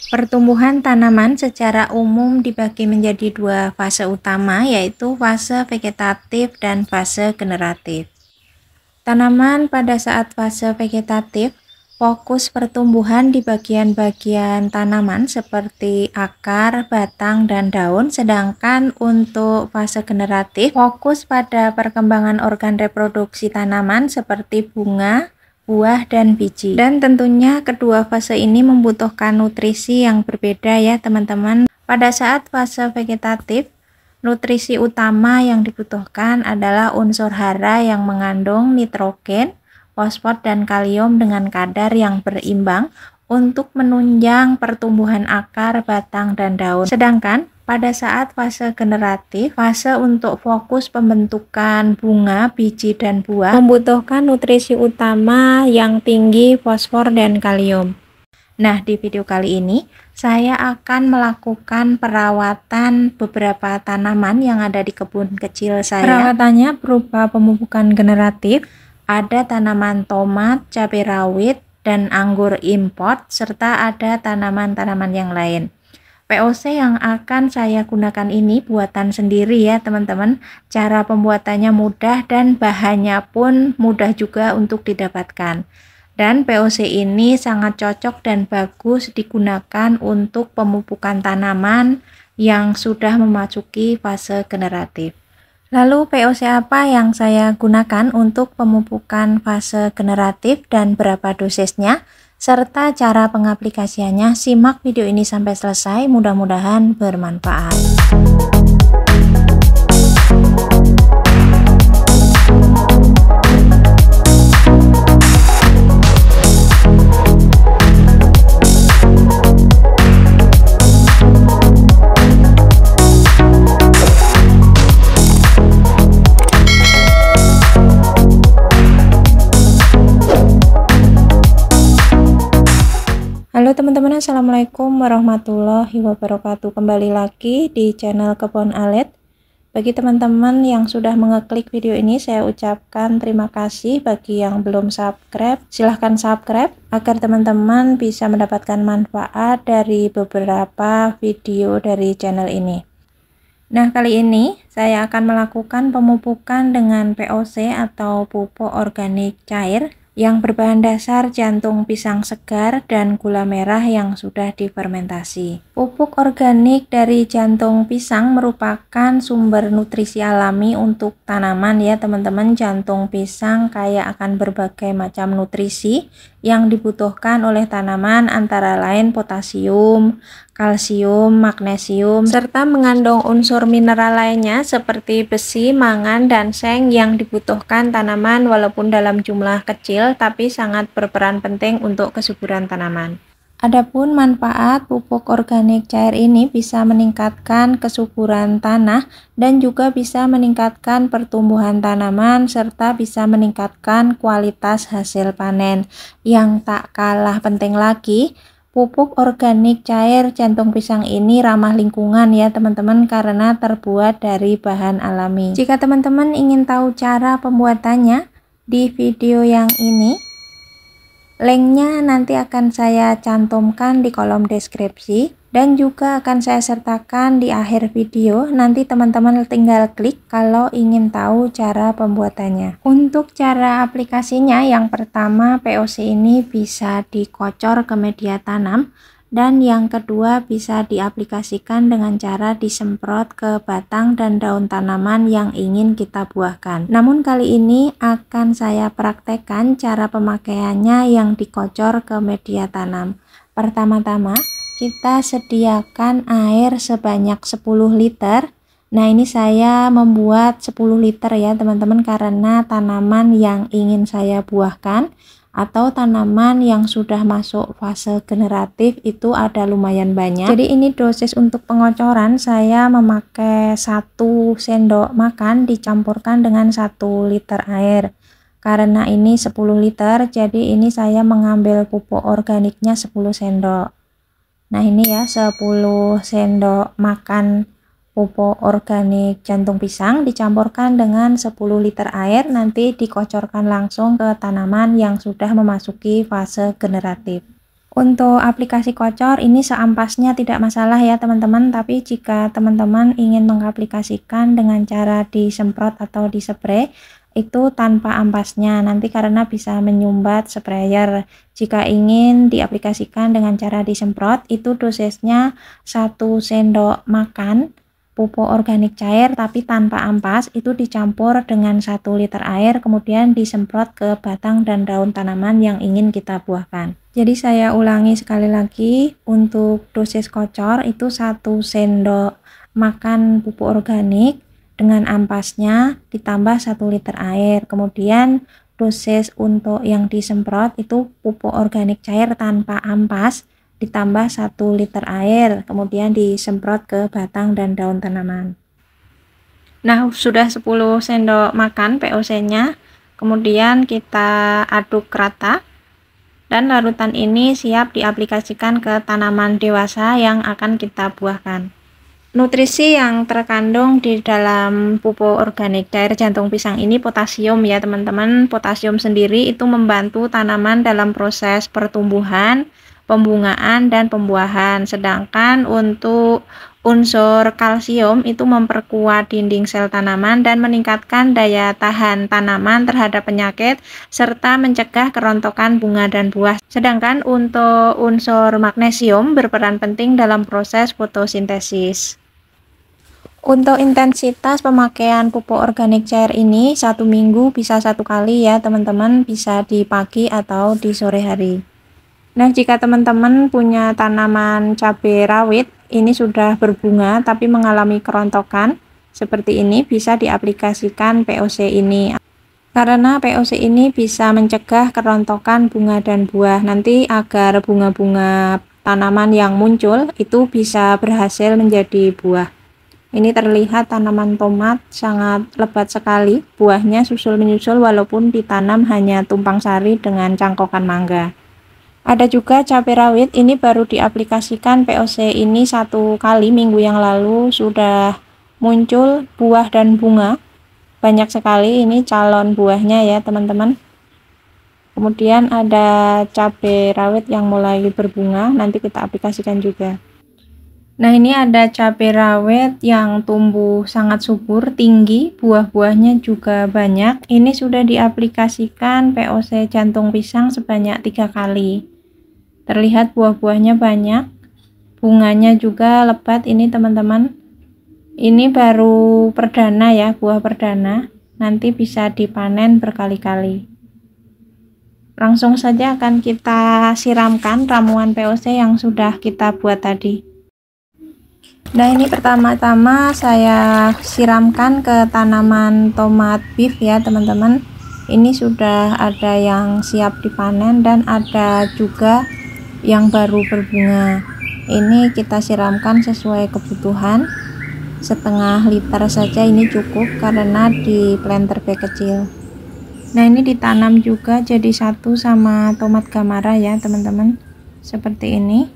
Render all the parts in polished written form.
Pertumbuhan tanaman secara umum dibagi menjadi dua fase utama, yaitu fase vegetatif dan fase generatif. Tanaman pada saat fase vegetatif, fokus pertumbuhan di bagian-bagian tanaman seperti akar, batang, dan daun, sedangkan untuk fase generatif, fokus pada perkembangan organ reproduksi tanaman seperti bunga, buah, dan biji. Dan tentunya kedua fase ini membutuhkan nutrisi yang berbeda ya teman-teman. Pada saat fase vegetatif, nutrisi utama yang dibutuhkan adalah unsur hara yang mengandung nitrogen, fosfor, dan kalium dengan kadar yang berimbang untuk menunjang pertumbuhan akar, batang, dan daun. Sedangkan pada saat fase generatif, fase untuk fokus pembentukan bunga, biji, dan buah membutuhkan nutrisi utama yang tinggi fosfor dan kalium. Nah, di video kali ini saya akan melakukan perawatan beberapa tanaman yang ada di kebun kecil saya. Perawatannya berupa pemupukan generatif, ada tanaman tomat, cabai rawit, dan anggur import, serta ada tanaman-tanaman yang lain. POC yang akan saya gunakan ini buatan sendiri ya teman-teman. Cara pembuatannya mudah dan bahannya pun mudah juga untuk didapatkan. Dan POC ini sangat cocok dan bagus digunakan untuk pemupukan tanaman yang sudah memasuki fase generatif. Lalu POC apa yang saya gunakan untuk pemupukan fase generatif dan berapa dosisnya? Serta cara pengaplikasiannya, simak video ini sampai selesai, mudah-mudahan bermanfaat. Halo teman-teman, assalamualaikum warahmatullahi wabarakatuh. Kembali lagi di channel Kebun Alit. Bagi teman-teman yang sudah mengeklik video ini, saya ucapkan terima kasih. Bagi yang belum subscribe, silahkan subscribe agar teman-teman bisa mendapatkan manfaat dari beberapa video dari channel ini. Nah, kali ini saya akan melakukan pemupukan dengan POC atau pupuk organik cair yang berbahan dasar jantung pisang segar dan gula merah yang sudah difermentasi. Pupuk organik dari jantung pisang merupakan sumber nutrisi alami untuk tanaman ya teman-teman. Jantung pisang kaya akan berbagai macam nutrisi yang dibutuhkan oleh tanaman, antara lain potasium, kalsium, magnesium, serta mengandung unsur mineral lainnya seperti besi, mangan, dan seng yang dibutuhkan tanaman walaupun dalam jumlah kecil tapi sangat berperan penting untuk kesuburan tanaman. Adapun manfaat pupuk organik cair ini bisa meningkatkan kesuburan tanah dan juga bisa meningkatkan pertumbuhan tanaman serta bisa meningkatkan kualitas hasil panen. Yang tak kalah penting lagi, pupuk organik cair jantung pisang ini ramah lingkungan ya teman-teman karena terbuat dari bahan alami. Jika teman-teman ingin tahu cara pembuatannya, di video yang ini linknya nanti akan saya cantumkan di kolom deskripsi dan juga akan saya sertakan di akhir video. Nanti teman-teman tinggal klik kalau ingin tahu cara pembuatannya. Untuk cara aplikasinya, yang pertama POC ini bisa dikocor ke media tanam, dan yang kedua bisa diaplikasikan dengan cara disemprot ke batang dan daun tanaman yang ingin kita buahkan. Namun kali ini akan saya praktekkan cara pemakaiannya yang dikocor ke media tanam. Pertama-tama kita sediakan air sebanyak 10 liter. Nah, ini saya membuat 10 liter ya teman-teman karena tanaman yang ingin saya buahkan atau tanaman yang sudah masuk fase generatif itu ada lumayan banyak. Jadi ini dosis untuk pengocoran saya memakai 1 sendok makan dicampurkan dengan 1 liter air. Karena ini 10 liter, jadi ini saya mengambil pupuk organiknya 10 sendok. Nah, ini ya 10 sendok makan pupuk organik jantung pisang dicampurkan dengan 10 liter air, nanti dikocorkan langsung ke tanaman yang sudah memasuki fase generatif. Untuk aplikasi kocor ini seampasnya tidak masalah ya teman-teman, tapi jika teman-teman ingin mengaplikasikan dengan cara disemprot atau dispray itu tanpa ampasnya nanti karena bisa menyumbat sprayer. Jika ingin diaplikasikan dengan cara disemprot itu dosisnya 1 sendok makan pupuk organik cair tapi tanpa ampas, itu dicampur dengan 1 liter air kemudian disemprot ke batang dan daun tanaman yang ingin kita buahkan. Jadi saya ulangi sekali lagi, untuk dosis kocor itu 1 sendok makan pupuk organik dengan ampasnya ditambah 1 liter air. Kemudian dosis untuk yang disemprot itu pupuk organik cair tanpa ampas ditambah 1 liter air, kemudian disemprot ke batang dan daun tanaman. Nah, sudah 10 sendok makan POC-nya, kemudian kita aduk rata, dan larutan ini siap diaplikasikan ke tanaman dewasa yang akan kita buahkan. Nutrisi yang terkandung di dalam pupuk organik cair jantung pisang ini potasium ya teman-teman. Potasium sendiri itu membantu tanaman dalam proses pertumbuhan, pembungaan dan pembuahan, sedangkan untuk unsur kalsium itu memperkuat dinding sel tanaman dan meningkatkan daya tahan tanaman terhadap penyakit serta mencegah kerontokan bunga dan buah. Sedangkan untuk unsur magnesium berperan penting dalam proses fotosintesis. Untuk intensitas pemakaian pupuk organik cair ini 1 minggu bisa 1 kali ya teman-teman, bisa di pagi atau di sore hari. Nah, jika teman-teman punya tanaman cabai rawit, ini sudah berbunga tapi mengalami kerontokan, seperti ini bisa diaplikasikan POC ini. Karena POC ini bisa mencegah kerontokan bunga dan buah, nanti agar bunga-bunga tanaman yang muncul itu bisa berhasil menjadi buah. Ini terlihat tanaman tomat sangat lebat sekali, buahnya susul-menyusul walaupun ditanam hanya tumpang sari dengan cangkokan mangga. Ada juga cabai rawit, ini baru diaplikasikan POC ini 1 kali minggu yang lalu, sudah muncul buah dan bunga. Banyak sekali ini calon buahnya ya teman-teman. Kemudian ada cabai rawit yang mulai berbunga, nanti kita aplikasikan juga. Nah, ini ada cabai rawit yang tumbuh sangat subur, tinggi, buah-buahnya juga banyak. Ini sudah diaplikasikan POC jantung pisang sebanyak 3 kali. Terlihat buah-buahnya banyak, bunganya juga lebat ini teman-teman. Ini baru perdana ya, buah perdana, nanti bisa dipanen berkali-kali. Langsung saja akan kita siramkan ramuan POC yang sudah kita buat tadi. Nah, ini pertama-tama saya siramkan ke tanaman tomat beef ya teman-teman. Ini sudah ada yang siap dipanen dan ada juga yang baru berbunga. Ini kita siramkan sesuai kebutuhan, setengah liter saja ini cukup karena di planter bag kecil. Nah, ini ditanam juga jadi satu sama tomat gamara ya teman-teman, seperti ini.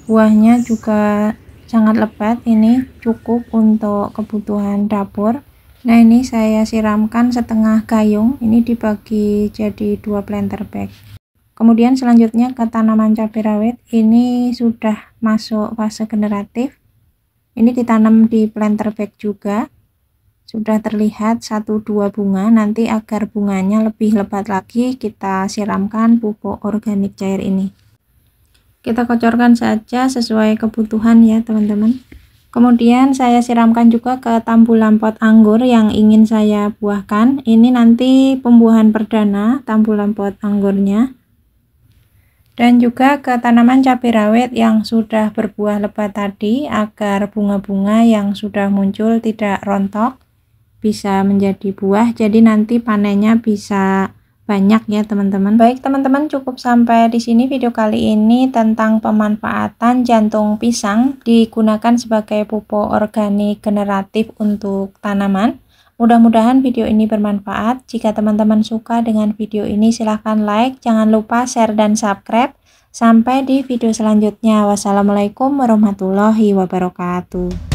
Buahnya juga sangat lebat, ini cukup untuk kebutuhan dapur. Nah, ini saya siramkan setengah gayung, ini dibagi jadi 2 planter bag. Kemudian selanjutnya ke tanaman cabai rawit, ini sudah masuk fase generatif. Ini ditanam di planter bag juga. Sudah terlihat 1-2 bunga, nanti agar bunganya lebih lebat lagi kita siramkan pupuk organik cair ini. Kita kocorkan saja sesuai kebutuhan ya teman-teman. Kemudian saya siramkan juga ke tambulan pot anggur yang ingin saya buahkan. Ini nanti pembuahan perdana tambulan pot anggurnya. Dan juga ke tanaman cabai rawit yang sudah berbuah lebat tadi, agar bunga-bunga yang sudah muncul tidak rontok, bisa menjadi buah, jadi nanti panennya bisa banyak ya teman-teman. Baik teman-teman, cukup sampai di sini video kali ini tentang pemanfaatan jantung pisang digunakan sebagai pupuk organik generatif untuk tanaman. Mudah-mudahan video ini bermanfaat. Jika teman-teman suka dengan video ini silahkan like, jangan lupa share dan subscribe. Sampai di video selanjutnya. Wassalamualaikum warahmatullahi wabarakatuh.